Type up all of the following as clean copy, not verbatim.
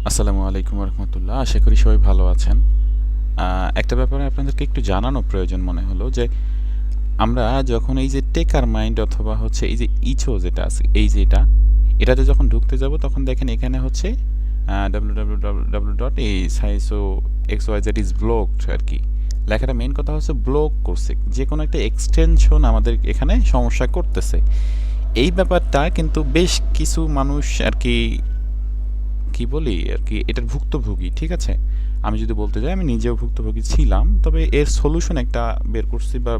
আসসালামু আলাইকুম রহমতুল্লাহ। আশা করি সবাই ভালো আছেন। একটা ব্যাপারে আপনাদেরকে একটু জানানো প্রয়োজন মনে হলো যে আমরা যখন এই যে টেকার মাইন্ড অথবা হচ্ছে এই যে ইচো যেটা আছে এই যে এটাতে যখন ঢুকতে যাব তখন দেখেন এখানে হচ্ছে www. এই সাইসো x y z is blocked আর কি লেখাটা মেইন কথা হচ্ছে ব্লক করছে, যে কোনো একটা এক্সটেনশন আমাদের এখানে সমস্যা করতেছে। এই ব্যাপারটা কিন্তু বেশ কিছু মানুষ আর কি কি বলি আর কি এটার ভুক্তভোগী, ঠিক আছে? আমি যদি বলতে যাই আমি নিজেও ভুক্তভোগী ছিলাম, তবে এর সলিউশন একটা বের করছি বা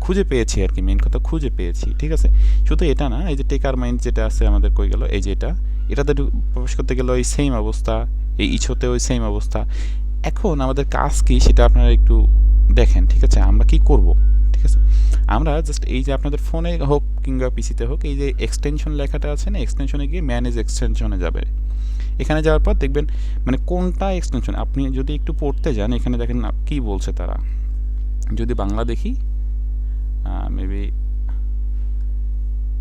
খুঁজে পেয়েছি আর কি, মেন কথা খুঁজে পেয়েছি, ঠিক আছে? শুধু এটা না, এই যে টেকার মাইন্ড যেটা আছে আমাদের কই গেল, এই যে এটাতে প্রবেশ করতে গেলে ওই সেম অবস্থা, এই ইচ্ছোতে ওই সেম অবস্থা। এখন আমাদের কাজ কি সেটা আপনারা একটু দেখেন, ঠিক আছে? আমরা কি করব, ঠিক আছে? আমরা জাস্ট এই যে আপনাদের ফোনে হোক কিংবা পিসিতে হোক, এই যে এক্সটেনশন লেখাটা আছে না, এক্সটেনশনে গিয়ে ম্যানেজ এক্সটেনশনে যাবে। এখানে যাওয়ার পর দেখবেন মানে কোনটা এক্সটেনশন আপনি যদি একটু পড়তে যান, এখানে দেখেন কি বলছে তারা। যদি বাংলা দেখি, মেবি,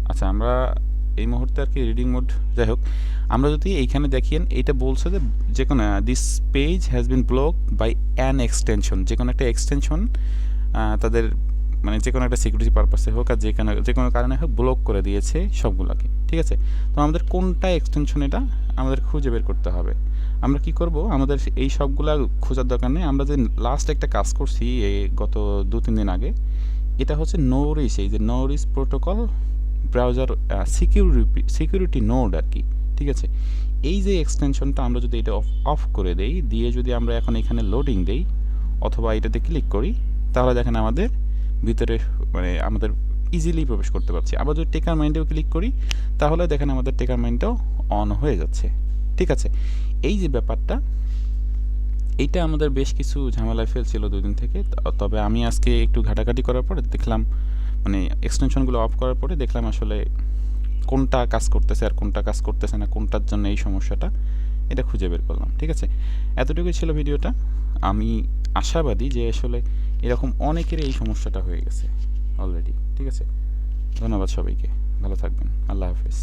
আচ্ছা আমরা এই মুহূর্তে আর কি রিডিং মোড, যাই হোক, আমরা যদি এইখানে দেখিয়েন এইটা বলছে যে যে কোনো this page has been block by an extension, যে কোনো একটা এক্সটেনশন তাদের মানে যে কোনো একটা সিকিউরিটি পারপাসে হোক আর যে কোনো কারণে হোক ব্লক করে দিয়েছে সবগুলোকে, ঠিক আছে? তো আমাদের কোনটা এক্সটেনশন এটা আমাদের খুঁজে বের করতে হবে। আমরা কি করব, আমাদের এই সবগুলা খোঁজার দরকার নেই। আমরা যে লাস্ট একটা কাজ করছি এই গত 2-3 দিন আগে, এটা হচ্ছে নোরিস, এই যে নোরিস প্রোটোকল ব্রাউজার সিকিউরিটি নোড আর কি, ঠিক আছে? এই যে এক্সটেনশনটা আমরা যদি এটা অফ করে দেই, দিয়ে যদি আমরা এখন এখানে লোডিং দেই অথবা এটাতে ক্লিক করি, তাহলে দেখেন আমাদের ভিতরে মানে আমাদের ইজিলি প্রবেশ করতে পারছি। আবার যদি টেকার মাইন্ডেও ক্লিক করি, তাহলে দেখেন আমাদের টেকার মাইন্ডটাও অন হয়ে যাচ্ছে, ঠিক আছে? এই যে ব্যাপারটা, এইটা আমাদের বেশ কিছু ঝামেলায় ফেলছিল 2 দিন থেকে। তবে আমি আজকে একটু ঘাটাঘাটি করার পরে দেখলাম, মানে এক্সটেনশনগুলো অফ করার পরে দেখলাম আসলে কোনটা কাজ করতেছে আর কোনটা কাজ করতেছে না, কোনটার জন্য এই সমস্যাটা, এটা খুঁজে বের করলাম, ঠিক আছে? এতটুকুই ছিল ভিডিওটা। আমি আশাবাদী যে আসলে এরকম অনেকেরই এই সমস্যাটা হয়ে গেছে অলরেডি, ঠিক আছে? ধন্যবাদ সবাইকে, ভালো থাকবেন, আল্লাহ হাফেজ।